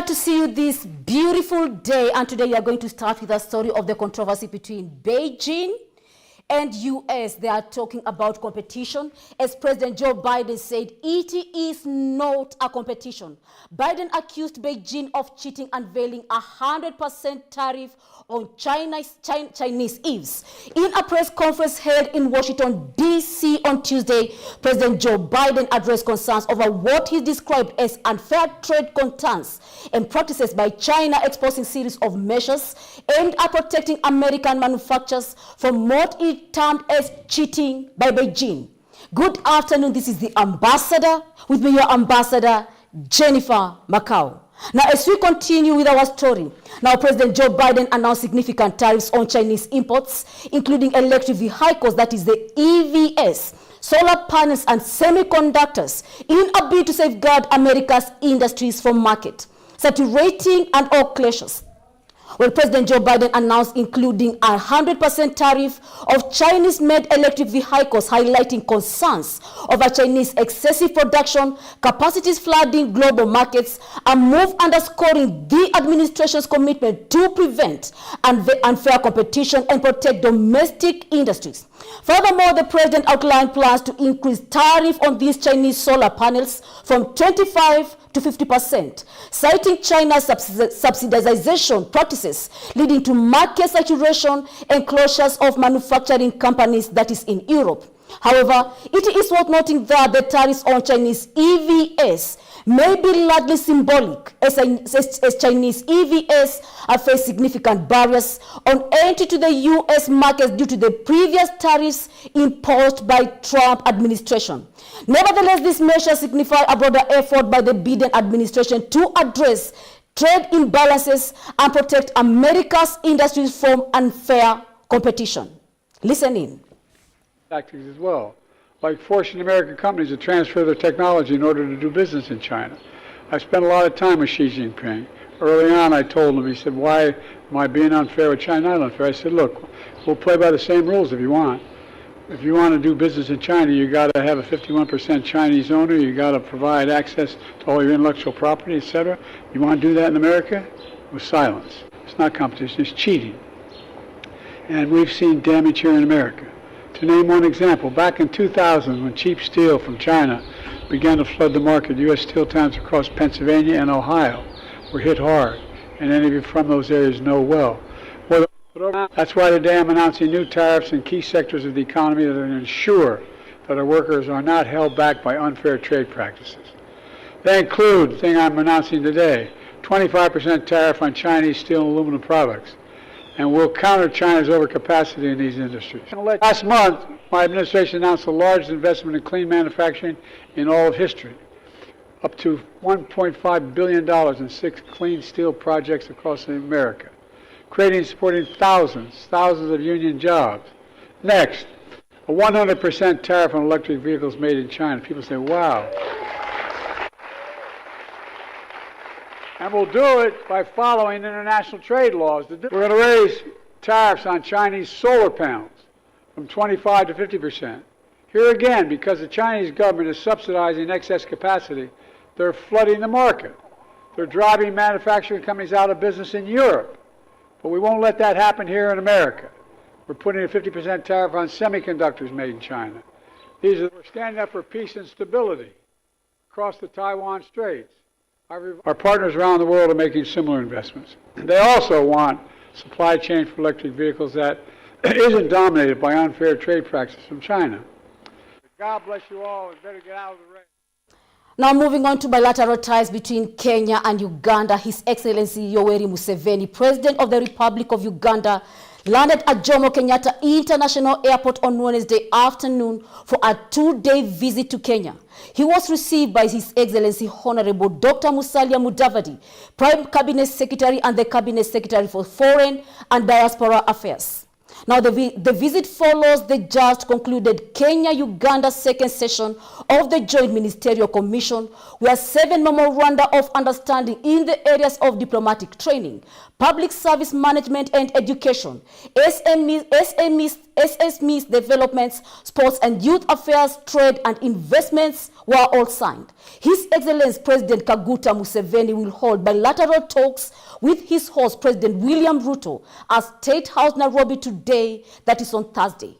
Glad to see you this beautiful day, and today we are going to start with a story of the controversy between Beijing and US. They are talking about competition. As President Joe Biden said, it is not a competition. Biden accused Beijing of cheating, unveiling 100% tariff on Chinese EVs. In a press conference held in Washington, D.C. on Tuesday, President Joe Biden addressed concerns over what he described as unfair trade concerns and practices by China, exposing series of measures aimed at protecting American manufacturers from what he termed as cheating by Beijing. Good afternoon. This is the ambassador. With me, your ambassador, Jennifer Macau. Now, as we continue with our story, now President Joe Biden announced significant tariffs on Chinese imports, including electric vehicles, that is the EVs, solar panels, and semiconductors, in a bid to safeguard America's industries from market saturating and all clashes. Well, President Joe Biden announced including 100% tariff of Chinese-made electric vehicles, highlighting concerns over Chinese excessive production, capacities flooding global markets, a move underscoring the administration's commitment to prevent unfair competition and protect domestic industries. Furthermore, the president outlined plans to increase tariff on these Chinese solar panels from 25 to 50%, citing China's subsidization practices leading to market saturation and closures of manufacturing companies, that is in Europe. However, it is worth noting that the tariffs on Chinese EVs may be largely symbolic, as Chinese EVs have faced significant barriers on entry to the U.S. markets due to the previous tariffs imposed by Trump administration. Nevertheless, these measures signify a broader effort by the Biden administration to address trade imbalances and protect America's industries from unfair competition. Listen in. Tactics as well, like forcing American companies to transfer their technology in order to do business in China. I spent a lot of time with Xi Jinping. Early on, I told him, he said, "Why am I being unfair with China?" Not unfair. I said, "Look, we'll play by the same rules if you want. If you want to do business in China, you got to have a 51% Chinese owner. You got to provide access to all your intellectual property, etc. You want to do that in America? With silence. It's not competition. It's cheating. And we've seen damage here in America. To name one example, back in 2000, when cheap steel from China began to flood the market, U.S. steel towns across Pennsylvania and Ohio were hit hard, and any of you from those areas know well. That's why today I'm announcing new tariffs in key sectors of the economy that are to ensure that our workers are not held back by unfair trade practices. They include the thing I'm announcing today, 25% tariff on Chinese steel and aluminum products, and will counter China's overcapacity in these industries. Last month, my administration announced the largest investment in clean manufacturing in all of history, up to $1.5 billion in 6 clean steel projects across America, creating and supporting thousands of union jobs. Next, a 100% tariff on electric vehicles made in China. People say, wow. And we'll do it by following international trade laws. We're going to raise tariffs on Chinese solar panels from 25 to 50%. Here again, because the Chinese government is subsidizing excess capacity, they're flooding the market. They're driving manufacturing companies out of business in Europe. But we won't let that happen here in America. We're putting a 50% tariff on semiconductors made in China. We're standing up for peace and stability across the Taiwan Straits. Our partners around the world are making similar investments. They also want supply chain for electric vehicles that isn't dominated by unfair trade practices from China. God bless you all, and better get out of the rain. Now moving on to bilateral ties between Kenya and Uganda, His Excellency Yoweri Museveni, President of the Republic of Uganda, landed at Jomo Kenyatta International Airport on Wednesday afternoon for a 2-day visit to Kenya. He was received by His Excellency Honorable Dr. Musalia Mudavadi, Prime Cabinet Secretary and the Cabinet Secretary for Foreign and Diaspora Affairs. Now, the visit follows the just concluded Kenya-Uganda second session of the Joint Ministerial Commission, where 7 memoranda of understanding in the areas of diplomatic training, public service management and education, SMEs SMEs developments, sports and youth affairs, trade and investments were all signed. His Excellency President Kaguta Museveni will hold bilateral talks with his host President William Ruto at State House Nairobi today, that is on Thursday.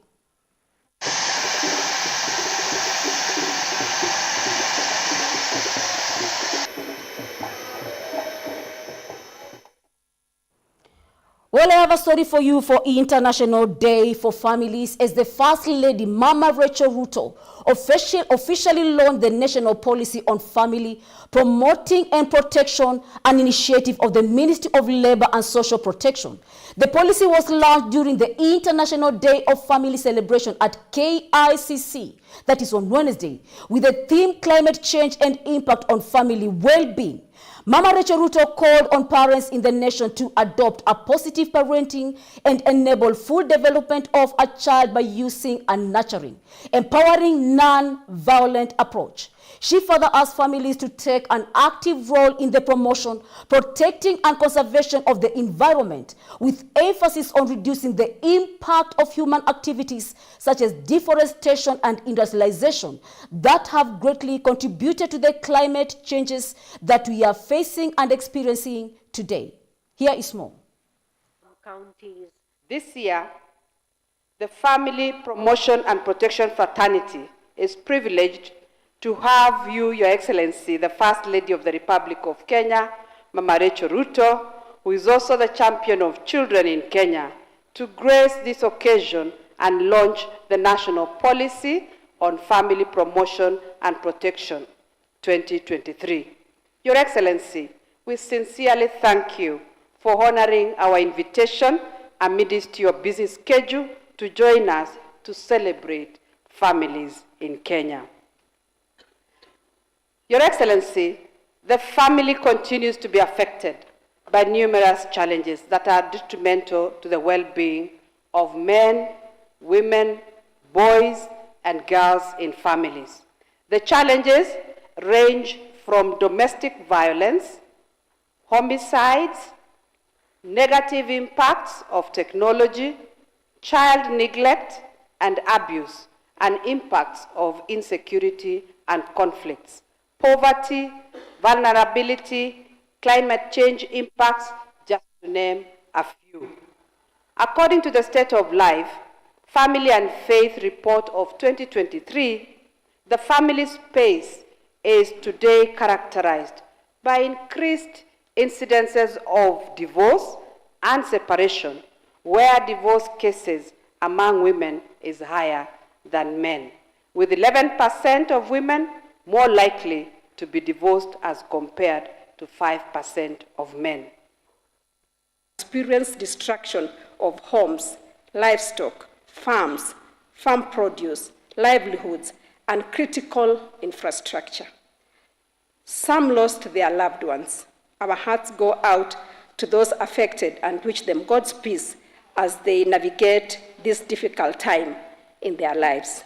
Well, I have a story for you for International Day for Families as the First Lady, Mama Rachel Ruto, officially launched the national policy on family, promoting and protection, an initiative of the Ministry of Labor and Social Protection. The policy was launched during the International Day of Family celebration at KICC, that is on Wednesday, with the theme Climate Change and Impact on Family Well-Being. Mama Rachel Ruto called on parents in the nation to adopt a positive parenting and enable full development of a child by using a nurturing, empowering, non-violent approach. She further asked families to take an active role in the promotion, protecting and conservation of the environment, with emphasis on reducing the impact of human activities such as deforestation and industrialization that have greatly contributed to the climate changes that we are facing and experiencing today. Here is more. Counties. This year, the Family Promotion and Protection Fraternity is privileged to have you, Your Excellency, the First Lady of the Republic of Kenya, Mama Rachel Ruto, who is also the champion of children in Kenya, to grace this occasion and launch the National Policy on Family Promotion and Protection 2023. Your Excellency, we sincerely thank you for honoring our invitation amidst your busy schedule to join us to celebrate families in Kenya. Your Excellency, the family continues to be affected by numerous challenges that are detrimental to the well-being of men, women, boys, and girls in families. The challenges range from domestic violence, homicides, negative impacts of technology, child neglect and abuse, and impacts of insecurity and conflicts, poverty, vulnerability, climate change impacts, just to name a few. According to the State of Life, Family and Faith Report of 2023, the family space is today characterized by increased incidences of divorce and separation, where divorce cases among women is higher than men, with 11% of women more likely to be divorced as compared to 5% of men. Experience destruction of homes, livestock, farms, farm produce, livelihoods, and critical infrastructure. Some lost their loved ones. Our hearts go out to those affected and wish them God's peace as they navigate this difficult time in their lives.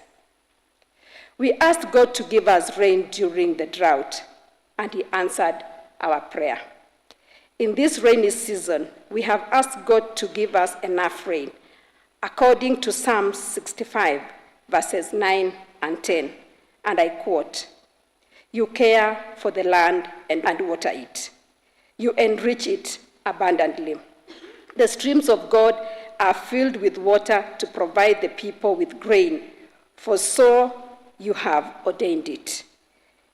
We asked God to give us rain during the drought, and He answered our prayer. In this rainy season, we have asked God to give us enough rain, according to Psalm 65, verses 9 and 10, and I quote, "You care for the land and water it. You enrich it abundantly. The streams of God are filled with water to provide the people with grain, for so you have ordained it.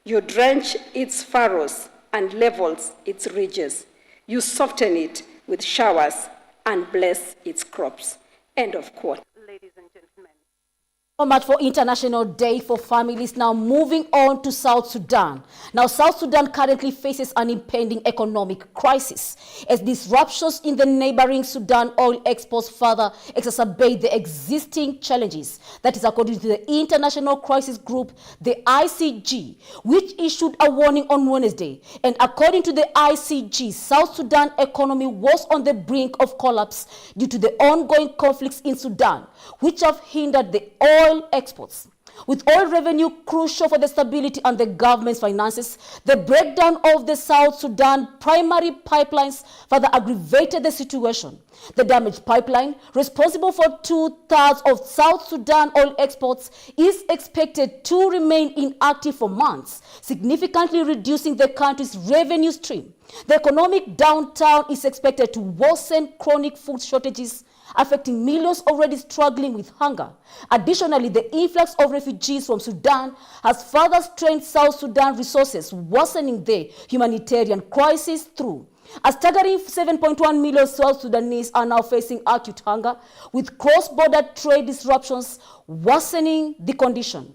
You drench its furrows and levels its ridges. You soften it with showers and bless its crops." End of quote. Ladies and gentlemen. So much for International Day for Families. Now moving on to South Sudan. Now South Sudan currently faces an impending economic crisis as disruptions in the neighboring Sudan oil exports further exacerbate the existing challenges. That is according to the International Crisis Group, the ICG, which issued a warning on Wednesday. And according to the ICG, South Sudan economy was on the brink of collapse due to the ongoing conflicts in Sudan, which have hindered the oil exports. With oil revenue crucial for the stability and the government's finances, the breakdown of the South Sudan primary pipelines further aggravated the situation. The damaged pipeline, responsible for 2/3 of South Sudan oil exports, is expected to remain inactive for months, significantly reducing the country's revenue stream. The economic downturn is expected to worsen chronic food shortages, affecting millions already struggling with hunger. Additionally, the influx of refugees from Sudan has further strained South Sudan resources, worsening the humanitarian crisis through. A staggering 7.1 million South Sudanese are now facing acute hunger, with cross-border trade disruptions worsening the condition.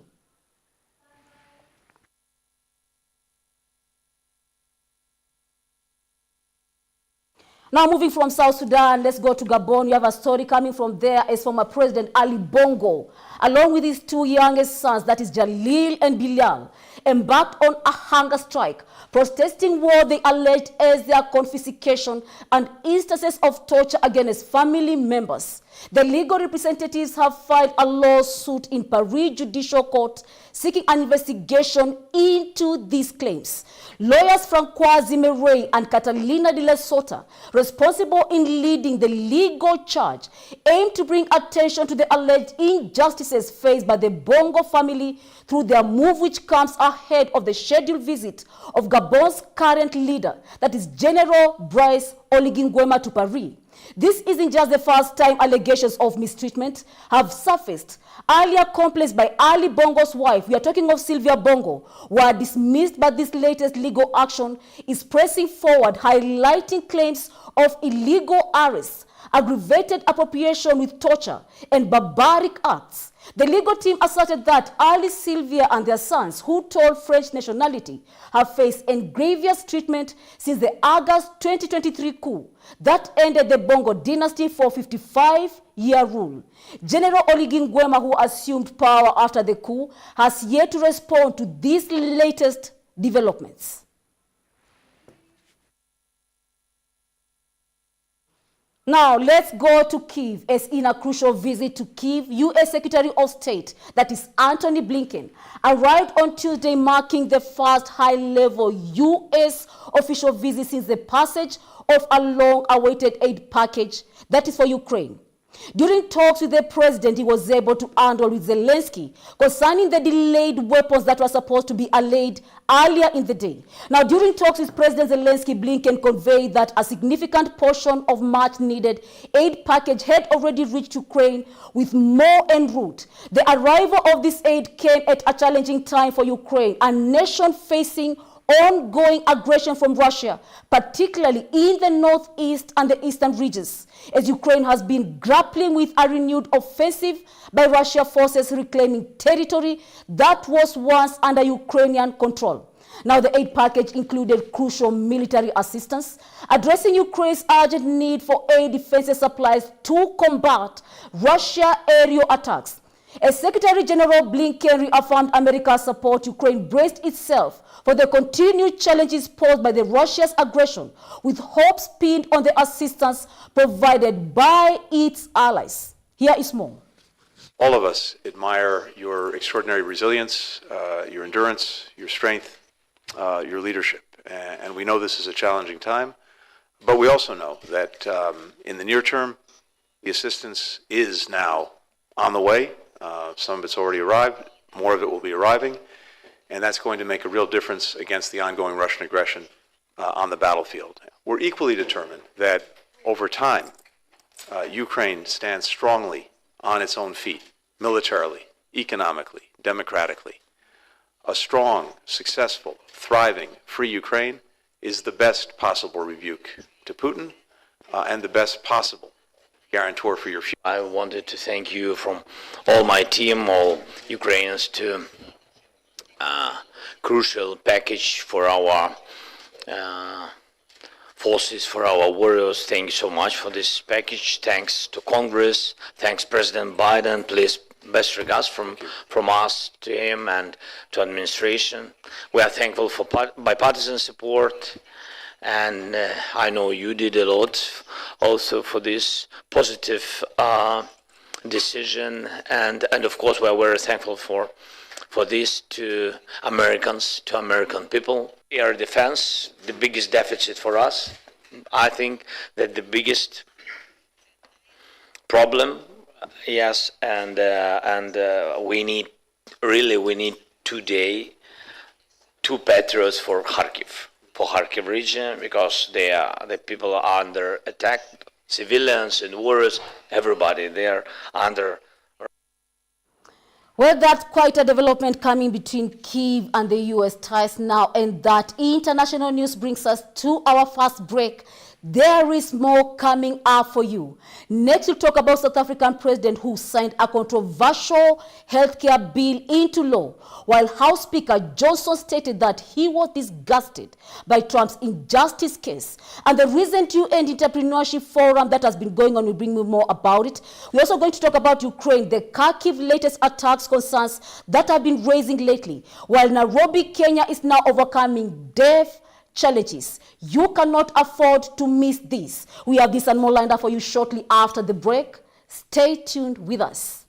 Now moving from South Sudan, let's go to Gabon. You have a story coming from there as former President Ali Bongo, along with his two youngest sons, that is Jalil and Bilal, embarked on a hunger strike, protesting what they alleged as their confiscation and instances of torture against family members. The legal representatives have filed a lawsuit in Paris Judicial Court seeking an investigation into these claims. Lawyers Francois Zimmerey and Catalina de la Sota, responsible in leading the legal charge, aim to bring attention to the alleged injustices faced by the Bongo family through their move, which comes ahead of the scheduled visit of Gabon's current leader, that is General Brice Oligui Nguema, to Paris. This isn't just the first time allegations of mistreatment have surfaced. Earlier complaints by Ali Bongo's wife, we are talking of Sylvia Bongo, were dismissed, but this latest legal action is pressing forward, highlighting claims of illegal arrests, aggravated appropriation with torture, and barbaric acts. The legal team asserted that Ali, Sylvia, and their sons, who told French nationality, have faced grievous treatment since the August 2023 coup that ended the Bongo dynasty for 55-year rule. General Oligui Nguema, who assumed power after the coup, has yet to respond to these latest developments. Now, let's go to Kyiv, as in a crucial visit to Kyiv, U.S. Secretary of State, that is Antony Blinken, arrived on Tuesday, marking the first high-level U.S. official visit since the passage of a long-awaited aid package that is for Ukraine. During talks with the president, he was able to handle with Zelensky concerning the delayed weapons that were supposed to be allayed earlier in the day. Now, during talks with President Zelensky, Blinken conveyed that a significant portion of much-needed aid package had already reached Ukraine, with more en route. The arrival of this aid came at a challenging time for Ukraine, a nation facing ongoing aggression from Russia, particularly in the northeast and the eastern regions, as Ukraine has been grappling with a renewed offensive by Russian forces reclaiming territory that was once under Ukrainian control. Now, the aid package included crucial military assistance, addressing Ukraine's urgent need for air defense supplies to combat Russian aerial attacks. As Secretary General Blinken reaffirmed America's support, Ukraine braced itself for the continued challenges posed by the Russia's aggression, with hopes pinned on the assistance provided by its allies. Here is more. All of us admire your extraordinary resilience, your endurance, your strength, your leadership. And we know this is a challenging time, but we also know that in the near term, the assistance is now on the way. Some of it's already arrived, more of it will be arriving, and that's going to make a real difference against the ongoing Russian aggression on the battlefield. We're equally determined that over time, Ukraine stands strongly on its own feet, militarily, economically, democratically. A strong, successful, thriving, free Ukraine is the best possible rebuke to Putin and the best possible guarantor for your future. I wanted to thank you from all my team, all Ukrainians, to crucial package for our forces, for our warriors. Thank you so much for this package. Thanks to Congress. Thanks President Biden. Please, best regards from us to him and to administration. We are thankful for bipartisan support. And I know you did a lot also for this positive decision, and of course we are very thankful for this to Americans, to American people. Air defense, the biggest deficit for us. I think that the biggest problem, yes, and we need today 2 Patriots for Kharkiv region, because the people are under attack, civilians and warriors, everybody there under. Well, that's quite a development coming between Kyiv and the U.S. ties now, and that international news brings us to our first break. There is more coming up for you. Next, we'll talk about South African president who signed a controversial healthcare bill into law, while House Speaker Johnson stated that he was disgusted by Trump's injustice case. And the recent UN Entrepreneurship Forum that has been going on will bring me more about it. We're also going to talk about Ukraine, the Kharkiv latest attacks concerns that have been raising lately, while Nairobi, Kenya is now overcoming death challenges. You cannot afford to miss this. We have this and more lined up for you shortly after the break. Stay tuned with us.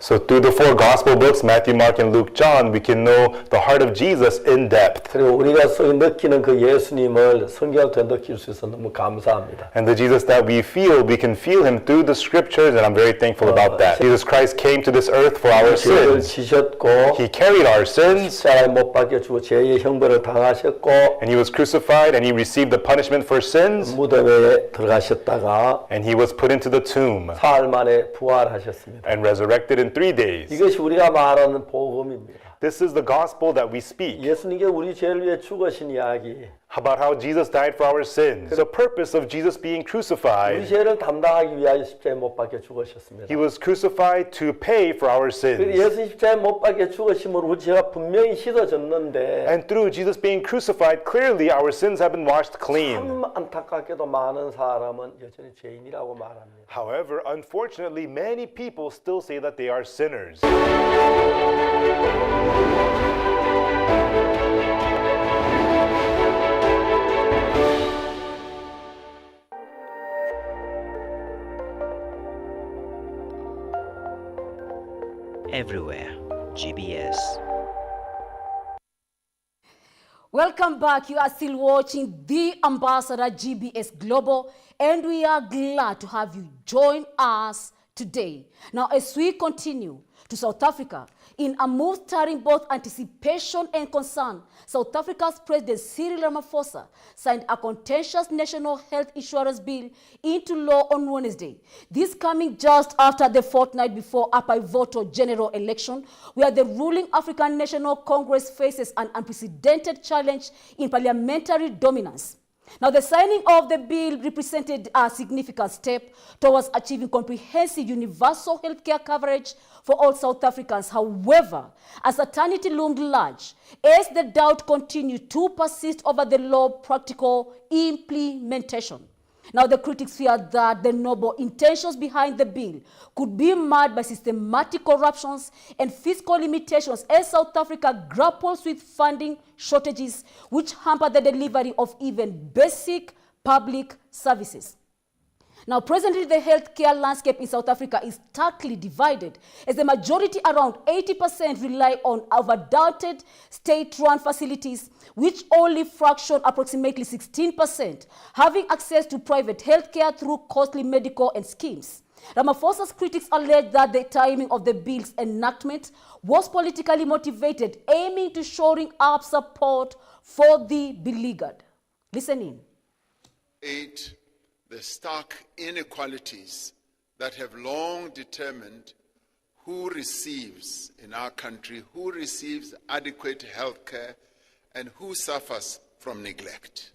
So through the 4 gospel books, Matthew, Mark, and Luke, John, we can know the heart of Jesus in depth. 그리고 우리가 느끼는 그 예수님을 성경을 통해 느낄 수 있어서 너무 감사합니다. And the Jesus that we can feel him through the scriptures, and I'm very thankful about that. Jesus Christ came to this earth for our 죄를 sins. 지셨고 He carried our sins, 십자가에 못 박혀 주고 죄의 형벌을 당하셨고 and he was crucified, and he received the punishment for sins, 무덤에 들어가셨다가 and he was put into the tomb 사흘 만에 부활하셨습니다. and resurrected in 3 days. 이것이 우리가 말하는 복음입니다. This is the gospel that we speak, 예수님께 우리 죄를 위해 죽으신 이야기. about how Jesus died for our sins. The purpose of Jesus being 우리 crucified, 죄를 담당하기 위하여 십자가에 못 박혀 죽으셨습니다. he was crucified to pay for our sins. 예수 십자가에 못 박혀 죽으심으로 우리 죄가 분명히 씻어졌는데 And through Jesus being crucified, clearly our sins have been washed clean. 참 안타깝게도 많은 사람은 여전히 죄인이라고 말합니다. However, unfortunately, many people still say that they are sinners. Everywhere, GBS. Welcome back. You are still watching The Ambassador GBS Global, and we are glad to have you join us today. Now, as we continue to South Africa, in a move stirring both anticipation and concern, South Africa's President Cyril Ramaphosa signed a contentious national health insurance bill into law on Wednesday. This coming just after the fortnight before a pivotal general election, where the ruling African National Congress faces an unprecedented challenge in parliamentary dominance. Now, the signing of the bill represented a significant step towards achieving comprehensive universal healthcare coverage for all South Africans. However, uncertainty loomed large as the doubt continued to persist over the law's practical implementation. Now, the critics feared that the noble intentions behind the bill could be marred by systematic corruptions and fiscal limitations as South Africa grapples with funding shortages which hamper the delivery of even basic public services. Now, presently, the healthcare landscape in South Africa is starkly divided, as the majority, around 80%, rely on overdoubted state-run facilities, which only fraction approximately 16%, having access to private healthcare through costly medical and schemes. Ramaphosa's critics allege that the timing of the bill's enactment was politically motivated, aiming to shoring up support for the beleaguered. Listen in. The stark inequalities that have long determined who receives in our country, who receives adequate health care, and who suffers from neglect.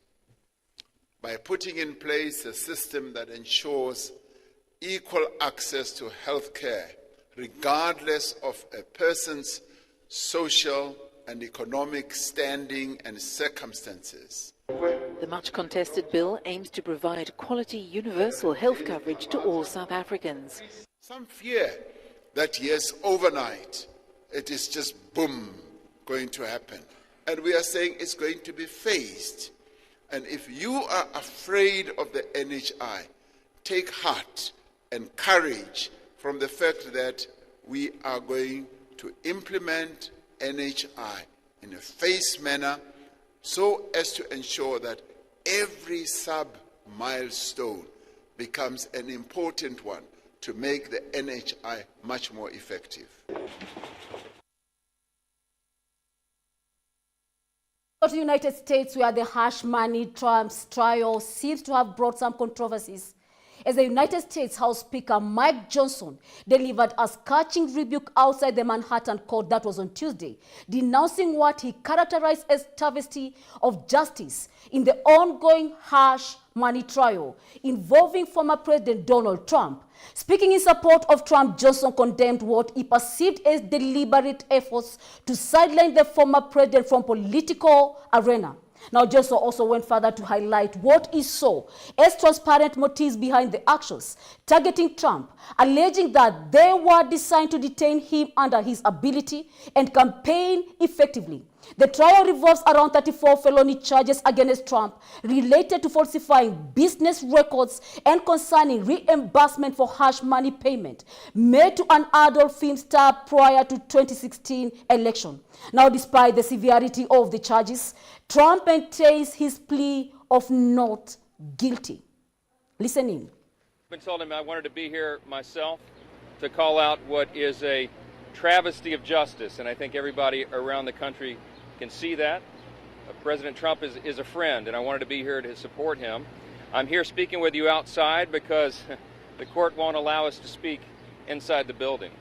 By putting in place a system that ensures equal access to health care, regardless of a person's social and economic standing and circumstances. The much contested bill aims to provide quality universal health coverage to all South Africans. Some fear that yes, overnight, it is just boom, going to happen. And we are saying it's going to be phased. And if you are afraid of the NHI, take heart and courage from the fact that we are going to implement NHI in a phased manner so as to ensure that every sub-milestone becomes an important one to make the NHI much more effective. To the United States, where the hush money Trump's trial seems to have brought some controversies, as the United States House Speaker Mike Johnson delivered a scorching rebuke outside the Manhattan court that was on Tuesday, denouncing what he characterized as travesty of justice in the ongoing hush money trial involving former President Donald Trump. Speaking in support of Trump, Johnson condemned what he perceived as deliberate efforts to sideline the former president from political arena. Now, Johnson also went further to highlight what he saw as transparent motives behind the actions, targeting Trump, alleging that they were designed to detain him under his ability and campaign effectively. The trial revolves around 34 felony charges against Trump related to falsifying business records and concerning reimbursement for hush money payment made to an adult film star prior to 2016 election. Now, despite the severity of the charges, Trump maintains his plea of not guilty. Listen in. I told him I wanted to be here myself to call out what is a travesty of justice, and I think everybody around the country can see that. President Trump is a friend, and I wanted to be here to support him. I'm here speaking with you outside because the court won't allow us to speak inside the building.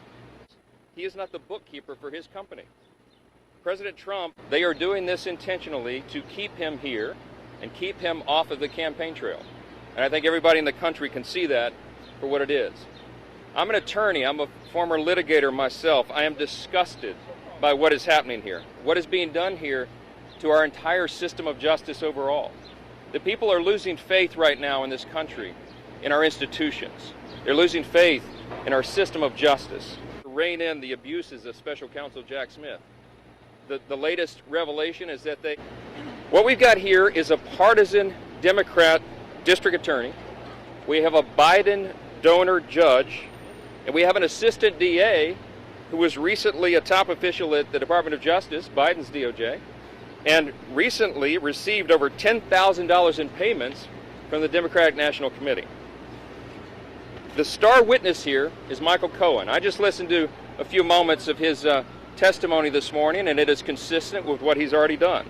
He is not the bookkeeper for his company. President Trump, they are doing this intentionally to keep him here and keep him off of the campaign trail. And I think everybody in the country can see that for what it is. I'm an attorney. I'm a former litigator myself. I am disgusted by what is happening here, what is being done here to our entire system of justice overall. The people are losing faith right now in this country, in our institutions. They're losing faith in our system of justice. To rein in the abuses of Special Counsel Jack Smith. The latest revelation is that what we've got here is a partisan Democrat district attorney. We have a Biden donor judge, and we have an assistant DA who was recently a top official at the Department of Justice, Biden's DOJ, and recently received over $10,000 in payments from the Democratic National Committee. The star witness here is Michael Cohen. I just listened to a few moments of his testimony this morning, and it is consistent with what he's already done.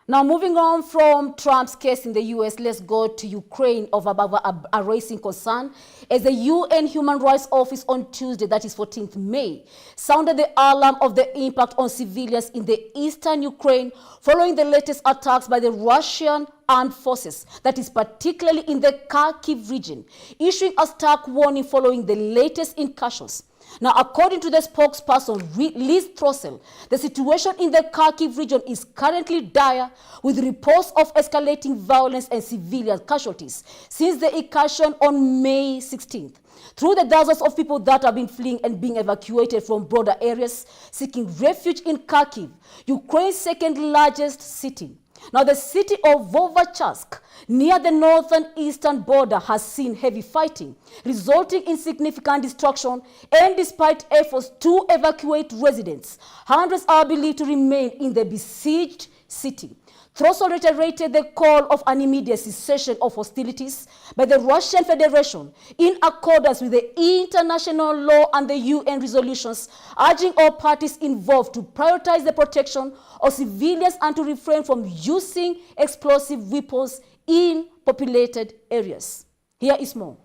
Now, moving on from Trump's case in the U.S., let's go to Ukraine over a rising concern as the UN Human Rights Office on Tuesday, that is 14th May, sounded the alarm of the impact on civilians in the eastern Ukraine following the latest attacks by the Russian armed forces, that is particularly in the Kharkiv region, issuing a stark warning following the latest incursions. Now, according to the spokesperson, Liz Throssell, the situation in the Kharkiv region is currently dire, with reports of escalating violence and civilian casualties since the incursion on May 16th. Through the dozens of people that have been fleeing and being evacuated from broader areas, seeking refuge in Kharkiv, Ukraine's second largest city. Now, the city of Vovchansk, near the northern eastern border, has seen heavy fighting, resulting in significant destruction, and despite efforts to evacuate residents, hundreds are believed to remain in the besieged city. Throssell reiterated the call of an immediate cessation of hostilities by the Russian Federation in accordance with the international law and the UN resolutions, urging all parties involved to prioritize the protection of civilians and to refrain from using explosive weapons in populated areas. Here is more.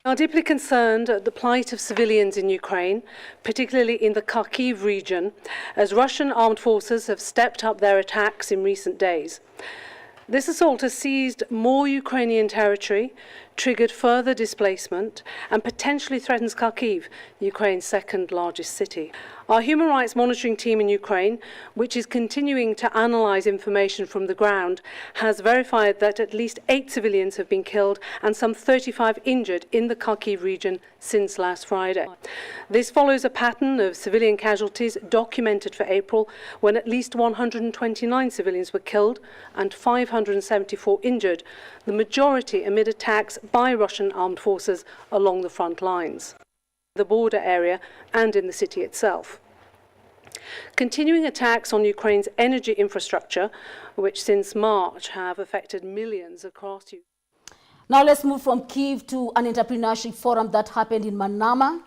We are deeply concerned at the plight of civilians in Ukraine, particularly in the Kharkiv region, as Russian armed forces have stepped up their attacks in recent days. This assault has seized more Ukrainian territory, triggered further displacement, and potentially threatens Kharkiv, Ukraine's second largest city. Our human rights monitoring team in Ukraine, which is continuing to analyse information from the ground, has verified that at least 8 civilians have been killed and some 35 injured in the Kharkiv region since last Friday. This follows a pattern of civilian casualties documented for April, when at least 129 civilians were killed and 574 injured, the majority amid attacks by Russian armed forces along the front lines, the border area and in the city itself. Continuing attacks on Ukraine's energy infrastructure, which since March have affected millions across Ukraine. Now let's move from Kyiv to an entrepreneurship forum that happened in Manama.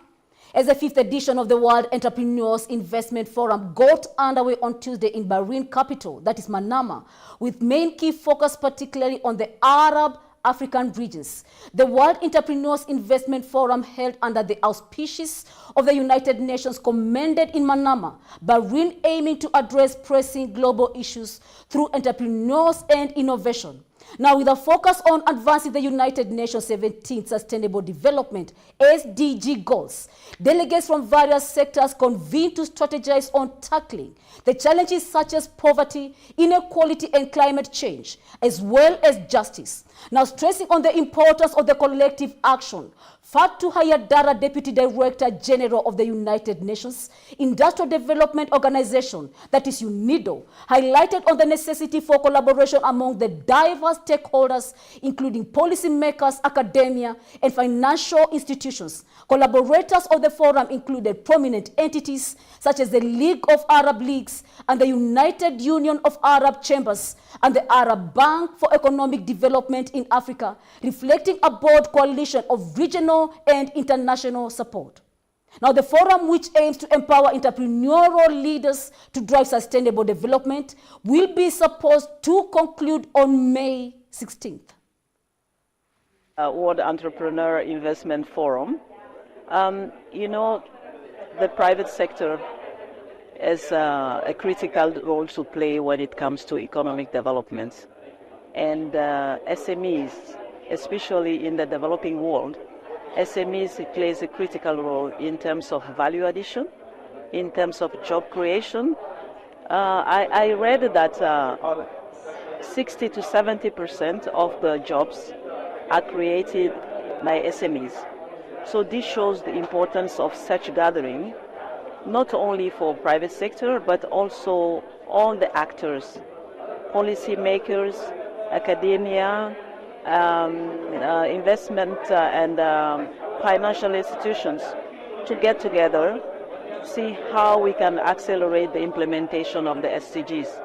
As the 5th edition of the World Entrepreneurs Investment Forum got underway on Tuesday in Bahrain capital, that is Manama, with main key focus particularly on the Arab African regions. The World Entrepreneurs Investment Forum, held under the auspices of the United Nations, commended in Manama, Bahrain, aiming to address pressing global issues through entrepreneurs and innovation. Now, with a focus on advancing the United Nations 17 Sustainable Development SDG goals, delegates from various sectors convened to strategize on tackling the challenges such as poverty, inequality, and climate change, as well as justice. Now, stressing on the importance of the collective action, Fatou Hayadara, Deputy Director General of the United Nations Industrial Development Organization, that is UNIDO, highlighted on the necessity for collaboration among the diverse stakeholders, including policymakers, academia, and financial institutions. Collaborators of the forum included prominent entities such as the League of Arab Leagues and the United Union of Arab Chambers and the Arab Bank for Economic Development in Africa, reflecting a broad coalition of regional and international support. Now, the forum, which aims to empower entrepreneurial leaders to drive sustainable development, will be supposed to conclude on May 16th. World Entrepreneur Investment Forum. You know, the private sector has a critical role to play when it comes to economic development. And SMEs, especially in the developing world, SMEs plays a critical role in terms of value addition, in terms of job creation. I read that 60 to 70% of the jobs are created by SMEs. So this shows the importance of such gathering, not only for private sector, but also all the actors, policy makers, academia, investment and financial institutions to get together, see how we can accelerate the implementation of the SDGs.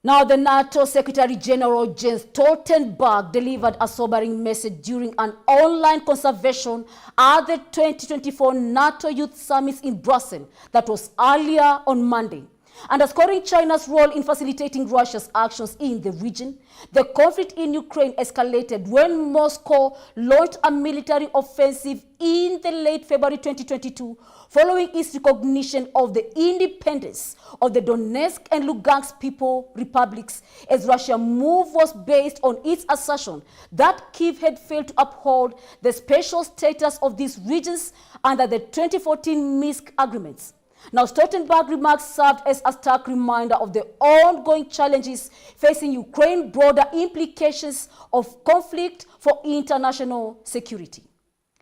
Now, the NATO Secretary General Jens Stoltenberg delivered a sobering message during an online conversation at the 2024 NATO Youth Summit in Brussels that was earlier on Monday. Underscoring China's role in facilitating Russia's actions in the region, the conflict in Ukraine escalated when Moscow launched a military offensive in the late February 2022, following its recognition of the independence of the Donetsk and Lugansk People Republics, as Russia's move was based on its assertion that Kyiv had failed to uphold the special status of these regions under the 2014 Minsk agreements. Now, Stoltenberg's remarks served as a stark reminder of the ongoing challenges facing Ukraine, broader implications of conflict for international security.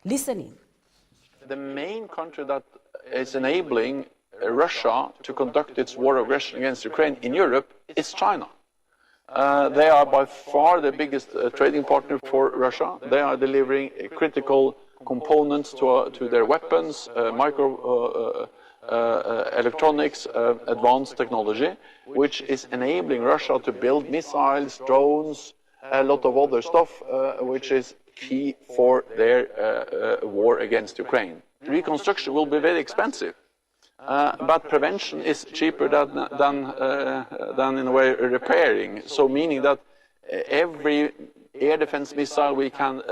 Listen in. The main country that is enabling Russia to conduct its war of aggression against Ukraine in Europe is China. They are by far the biggest trading partner for Russia. They are delivering critical components to their weapons, electronics, advanced technology, which is enabling Russia to build missiles, drones, a lot of other stuff, which is key for their war against Ukraine. Reconstruction will be very expensive, but prevention is cheaper than in a way repairing. So meaning that every air defense missile we can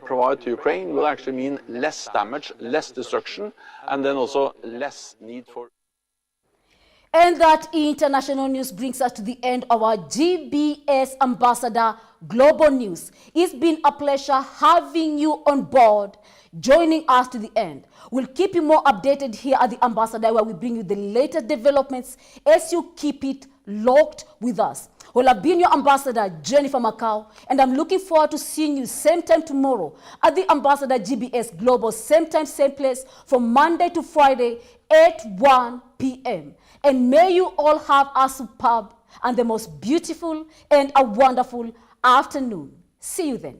provide to Ukraine will actually mean less damage, less destruction, and then also less need for... And that international news brings us to the end of our GBS Ambassador Global News. It's been a pleasure having you on board, joining us to the end. We'll keep you more updated here at the Ambassador, where we bring you the latest developments as you keep it locked with us. Well, I've been your Ambassador, Jennifer Macau, and I'm looking forward to seeing you same time tomorrow at the Ambassador GBS Global, same time, same place, from Monday to Friday at 1 p.m. And may you all have a superb and the most beautiful and a wonderful afternoon. See you then.